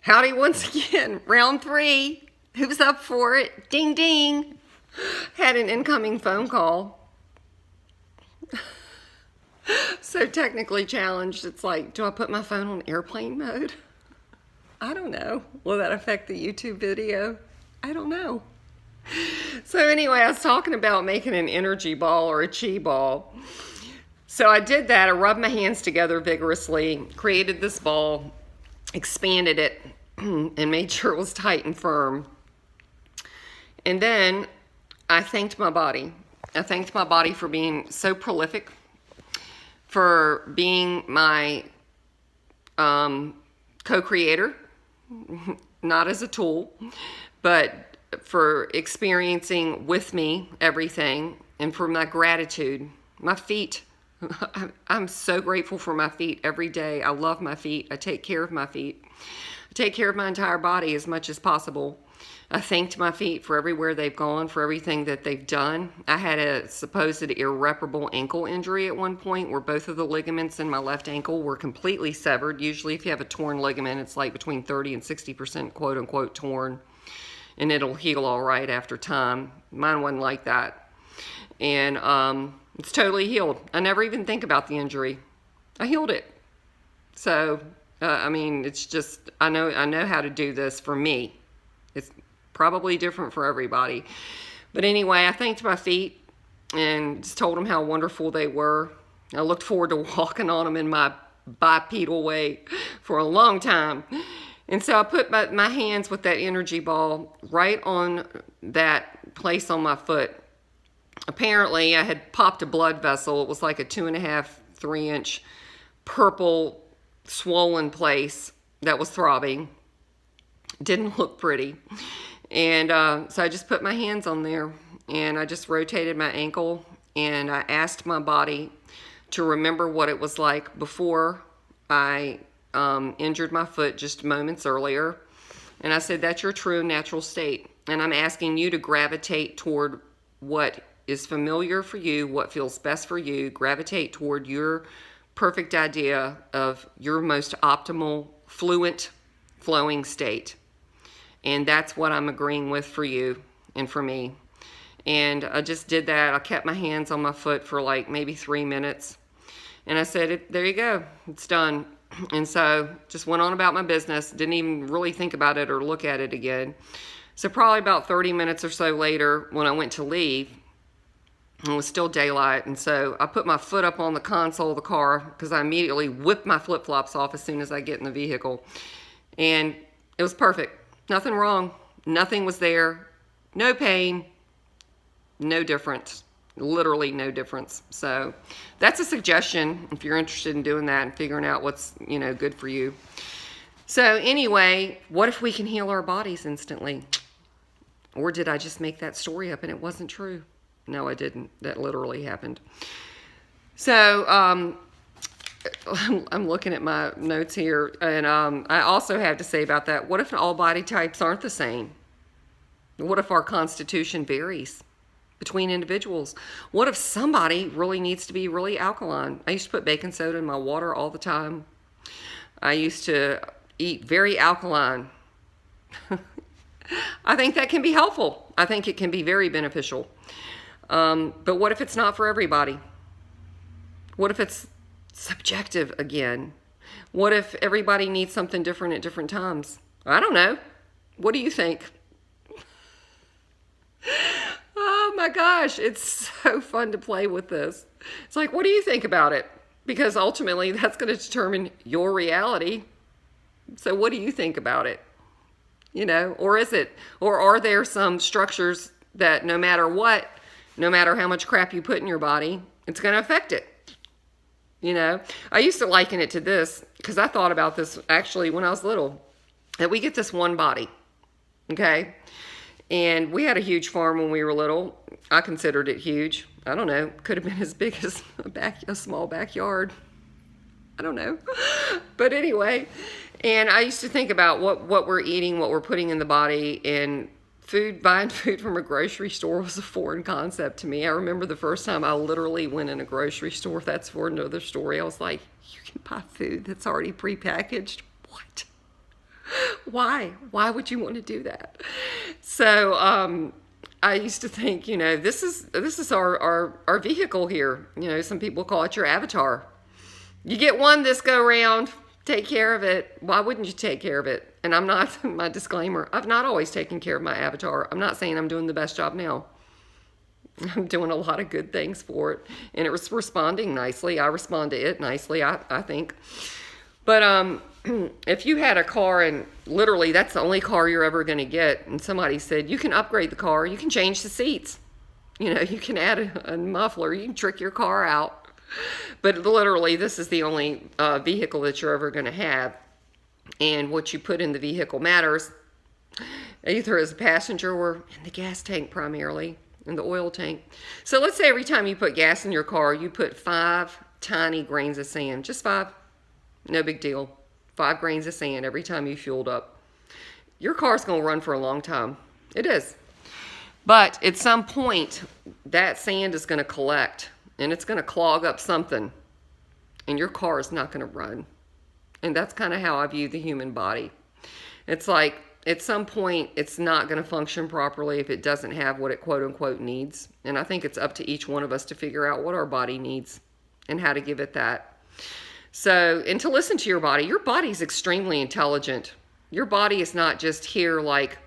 Howdy once again. Round 3. Who's up for it? Ding ding. Had an incoming phone call. So technically challenged. It's like, do I put my phone on airplane mode? I don't know. Will that affect the YouTube video? I don't know. So anyway, I was talking about making an energy ball or a chi ball. So I did that. I rubbed my hands together vigorously, created this ball, expanded it, and made sure it was tight and firm. And then I thanked my body. I thanked my body for being so prolific, for being my co-creator, not as a tool, but for experiencing with me everything, and for my gratitude. My feet, I'm so grateful for my feet every day. I love my feet. I take care of my feet. I take care of my entire body as much as possible. I thanked my feet for everywhere they've gone, for everything that they've done. I had a supposed irreparable ankle injury at one point where both of the ligaments in my left ankle were completely severed. Usually if you have a torn ligament, it's like between 30 and 60% quote unquote torn, and it'll heal all right after time. Mine wasn't like that. And it's totally healed. I never even think about the injury. I healed it. So, I mean, it's just, I know how to do this for me. It's probably different for everybody. But anyway, I thanked my feet and just told them how wonderful they were. I looked forward to walking on them in my bipedal way for a long time. And so I put my hands with that energy ball right on that place on my foot. Apparently, I had popped a blood vessel. It was like a 2.5, 3-inch purple swollen place that was throbbing. Didn't look pretty. And so I just put my hands on there and I just rotated my ankle and I asked my body to remember what it was like before I injured my foot just moments earlier. And I said, that's your true natural state. And I'm asking you to gravitate toward what is familiar for you, what feels best for you. Gravitate toward your perfect idea of your most optimal, fluent, flowing state. And that's what I'm agreeing with for you and for me. And I just did that. I kept my hands on my foot for like maybe 3 minutes. And I said, there you go, it's done. And so just went on about my business. Didn't even really think about it or look at it again. So probably about 30 minutes or so later, when I went to leave, it was still daylight. And so I put my foot up on the console of the car because I immediately whipped my flip-flops off as soon as I get in the vehicle. And it was perfect. Nothing wrong. Nothing was there. No pain. No difference. Literally no difference. So that's a suggestion if you're interested in doing that and figuring out what's, good for you. So anyway, what if we can heal our bodies instantly? Or did I just make that story up and it wasn't true? No, I didn't. That literally happened. So I'm looking at my notes here, and I also have to say about that, what if all body types aren't the same? What if our constitution varies between individuals? What if somebody really needs to be really alkaline? I used to put baking soda in my water all the time. I used to eat very alkaline. I think that can be helpful. I think it can be very beneficial. But what if it's not for everybody? What if it's subjective again? What if everybody needs something different at different times? I don't know. What do you think? Oh my gosh, it's so fun to play with this. It's like, what do you think about it? Because ultimately that's going to determine your reality. So what do you think about it? Or are there some structures that no matter what, no matter how much crap you put in your body, it's going to affect it? I used to liken it to this because I thought about this actually when I was little, that we get this one body, okay? And we had a huge farm when we were little. I considered it huge. I don't know. Could have been as big as a small backyard. I don't know. But anyway, and I used to think about what we're eating, what we're putting in the body, and buying food from a grocery store was a foreign concept to me. I remember the first time I literally went in a grocery store. That's for another story. I was like, you can buy food that's already prepackaged? What? Why? Why would you want to do that? So I used to think, this is our vehicle here. Some people call it your avatar. You get one this go round. Take care of it. Why wouldn't you take care of it? And I'm not, my disclaimer, I've not always taken care of my avatar. I'm not saying I'm doing the best job now. I'm doing a lot of good things for it. And it was responding nicely. I respond to it nicely, I think. But if you had a car and literally that's the only car you're ever going to get, and somebody said, you can upgrade the car, you can change the seats. You can add a muffler, you can trick your car out. But literally, this is the only vehicle that you're ever going to have. And what you put in the vehicle matters, either as a passenger or in the gas tank primarily, in the oil tank. So let's say every time you put gas in your car, you put 5 tiny grains of sand. Just 5. No big deal. 5 grains of sand every time you fueled up. Your car's going to run for a long time. It is. But at some point, that sand is going to collect. And it's going to clog up something. And your car is not going to run. And that's kind of how I view the human body. It's like, at some point, it's not going to function properly if it doesn't have what it quote-unquote needs. And I think it's up to each one of us to figure out what our body needs and how to give it that. So, and to listen to your body. Your body's extremely intelligent. Your body is not just here like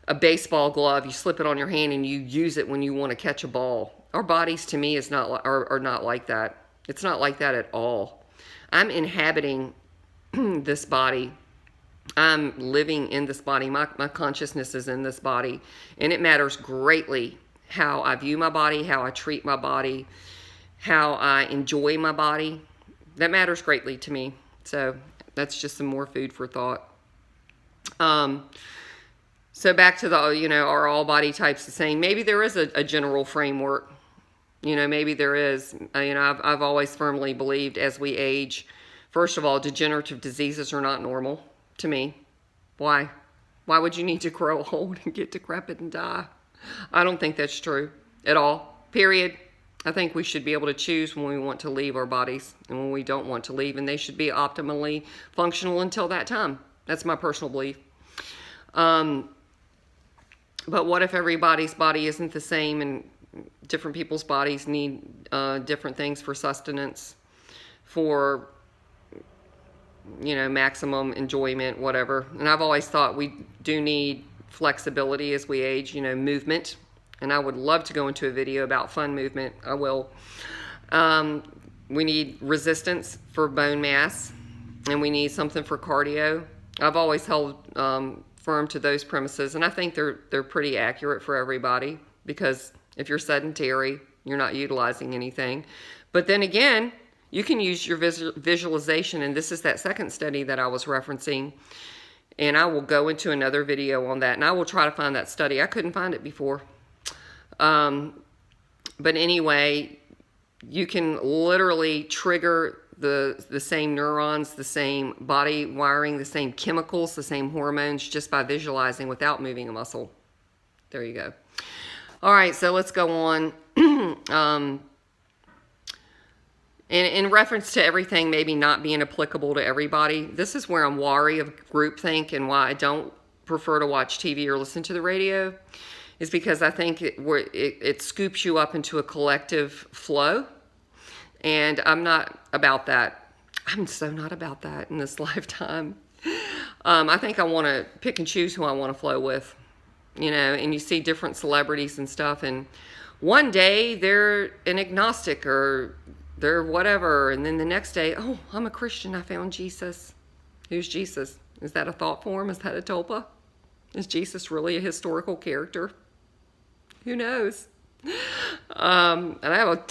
a baseball glove. You slip it on your hand and you use it when you want to catch a ball. Our bodies, to me, are not like that. It's not like that at all. I'm inhabiting this body. I'm living in this body. My consciousness is in this body. And it matters greatly how I view my body, how I treat my body, how I enjoy my body. That matters greatly to me. So that's just some more food for thought. So back to the, are all body types the same? Maybe there is a general framework. Maybe there is. I've always firmly believed as we age, first of all, degenerative diseases are not normal to me. Why? Why would you need to grow old and get decrepit and die? I don't think that's true at all. Period. I think we should be able to choose when we want to leave our bodies and when we don't want to leave, and they should be optimally functional until that time. That's my personal belief. But what if everybody's body isn't the same and different people's bodies need different things for sustenance, for, maximum enjoyment, whatever. And I've always thought we do need flexibility as we age, movement. And I would love to go into a video about fun movement. I will. We need resistance for bone mass, and we need something for cardio. I've always held firm to those premises, and I think they're pretty accurate for everybody, because if you're sedentary, you're not utilizing anything. But then again, you can use your visualization, and this is that second study that I was referencing, and I will go into another video on that, and I will try to find that study. I couldn't find it before. But anyway, you can literally trigger the same neurons, the same body wiring, the same chemicals, the same hormones just by visualizing without moving a muscle. There you go. All right, so let's go on. In reference to everything maybe not being applicable to everybody, this is where I'm wary of groupthink and why I don't prefer to watch TV or listen to the radio, is because I think it scoops you up into a collective flow. And I'm not about that. I'm so not about that in this lifetime. I think I want to pick and choose who I want to flow with, and you see different celebrities and stuff, and one day they're an agnostic or they're whatever, and then the next day, oh, I'm a Christian, I found Jesus. Who's Jesus? Is that a thought form? Is that a tulpa? Is Jesus really a historical character? Who knows? And I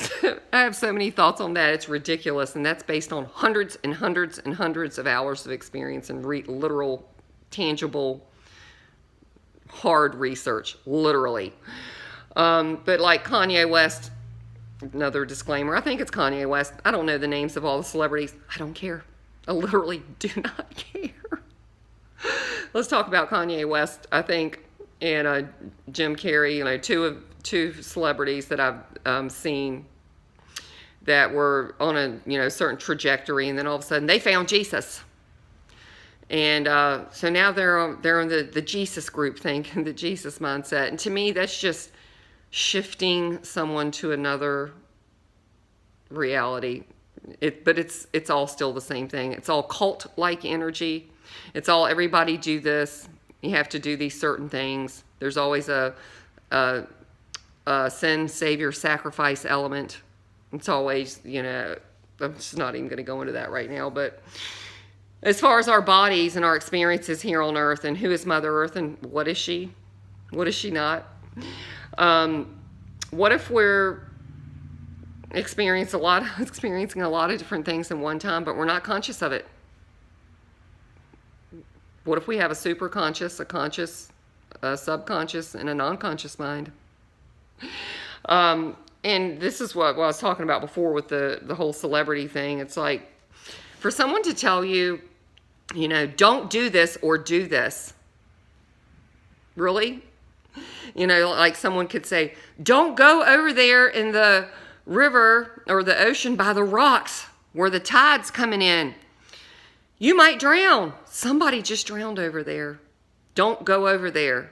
have so many thoughts on that. It's ridiculous, and that's based on hundreds and hundreds and hundreds of hours of experience and literal, tangible, hard research, literally. But like Kanye West, another disclaimer, I think it's Kanye West. I don't know the names of all the celebrities. I don't care. I literally do not care. Let's talk about Kanye West, I think, and Jim Carrey, two celebrities that I've seen that were on a certain trajectory, and then all of a sudden they found Jesus. And so now they're on the Jesus group think, the Jesus mindset. And to me, that's just shifting someone to another reality. But it's all still the same thing. It's all cult-like energy. It's all everybody do this. You have to do these certain things. There's always a sin, savior, sacrifice element. It's always, I'm just not even going to go into that right now. But as far as our bodies and our experiences here on Earth, and who is Mother Earth and what is she? What is she not? What if we're experiencing a lot of different things in one time, but we're not conscious of it? What if we have a superconscious, a conscious, a subconscious, and a non-conscious mind? And this is what I was talking about before with the whole celebrity thing. It's like, for someone to tell you, don't do this or do this. Really? Like someone could say, don't go over there in the river or the ocean by the rocks where the tide's coming in. You might drown. Somebody just drowned over there. Don't go over there.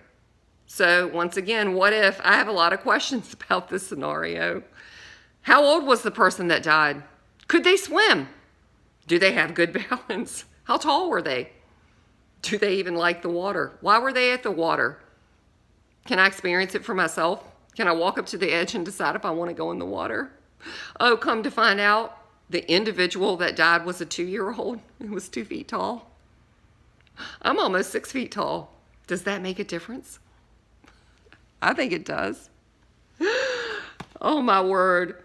So once again, what if? I have a lot of questions about this scenario. How old was the person that died? Could they swim? Do they have good balance? How tall were they? Do they even like the water? Why were they at the water? Can I experience it for myself? Can I walk up to the edge and decide if I want to go in the water? Oh, come to find out, the individual that died was a 2-year-old who was 2 feet tall. I'm almost 6 feet tall. Does that make a difference? I think it does. Oh, my word.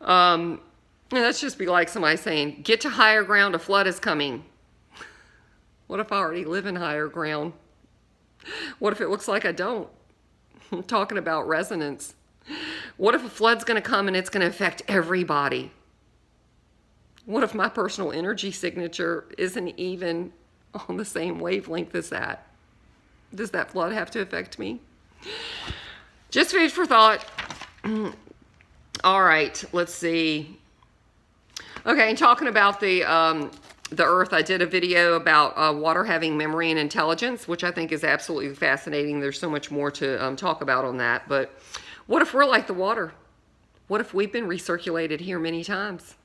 Let's just be like somebody saying, get to higher ground, a flood is coming. What if I already live in higher ground? What if it looks like I don't? I'm talking about resonance. What if a flood's going to come and it's going to affect everybody? What if my personal energy signature isn't even on the same wavelength as that? Does that flood have to affect me? Just food for thought. All right, let's see. Okay, and talking about the Earth, I did a video about water having memory and intelligence, which I think is absolutely fascinating. There's so much more to talk about on that. But what if we're like the water? What if we've been recirculated here many times?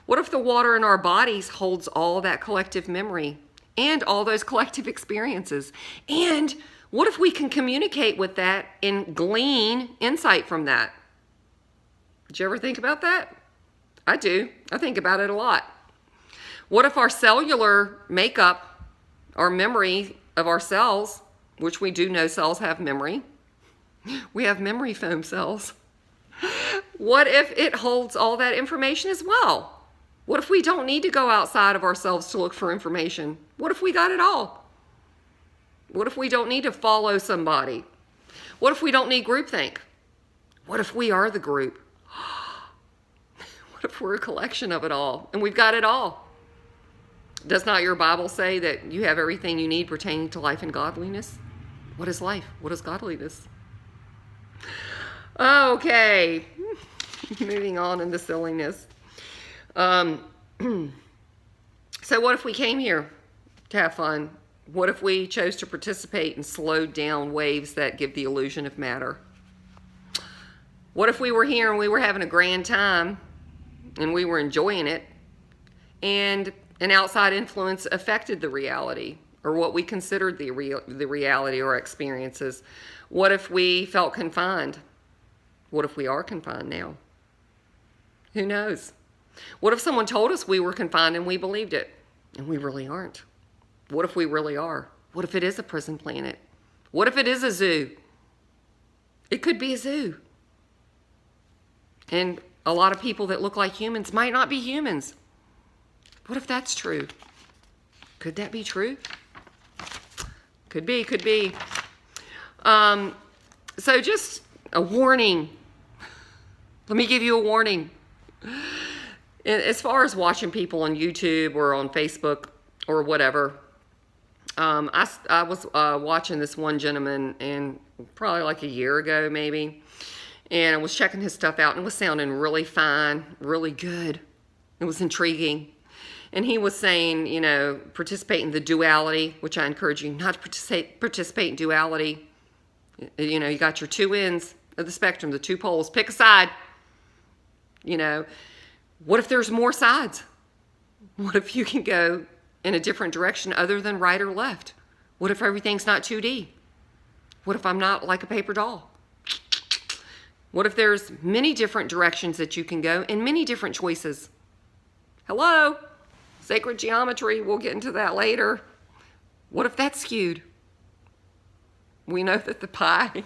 What if the water in our bodies holds all that collective memory and all those collective experiences? And what if we can communicate with that and glean insight from that? Did you ever think about that? I do. I think about it a lot. What if our cellular makeup, our memory of our cells, which we do know cells have memory, we have memory foam cells. What if it holds all that information as well? What if we don't need to go outside of ourselves to look for information? What if we got it all? What if we don't need to follow somebody? What if we don't need groupthink? What if we are the group? What if we're a collection of it all and we've got it all? Does not your Bible say that you have everything you need pertaining to life and godliness? What is life? What is godliness? Okay, moving on into silliness. So what if we came here to have fun? What if we chose to participate in slowed down waves that give the illusion of matter? What if we were here and we were having a grand time and we were enjoying it and an outside influence affected the reality or what we considered the reality or experiences? What if we felt confined? What if we are confined now? Who knows? What if someone told us we were confined and we believed it and we really aren't? What if we really are? What if it is a prison planet? What if it is a zoo? It could be a zoo. And a lot of people that look like humans might not be humans. What if that's true? Could that be true? Could be, could be. So just a warning. Let me give you a warning. As far as watching people on YouTube or on Facebook or whatever, I was watching this one gentleman, and probably like a year ago maybe, and I was checking his stuff out and it was sounding really fine, really good. It was intriguing. And he was saying, you know, participate in the duality, which I encourage you not to participate in duality. You know, you got your two ends of the spectrum, the two poles. Pick a side. You know, what if there's more sides? What if you can go in a different direction other than right or left? What if everything's not 2D? What if I'm not like a paper doll? What if there's many different directions that you can go and many different choices? Hello? Sacred geometry, we'll get into that later. What if that's skewed? We know that the pie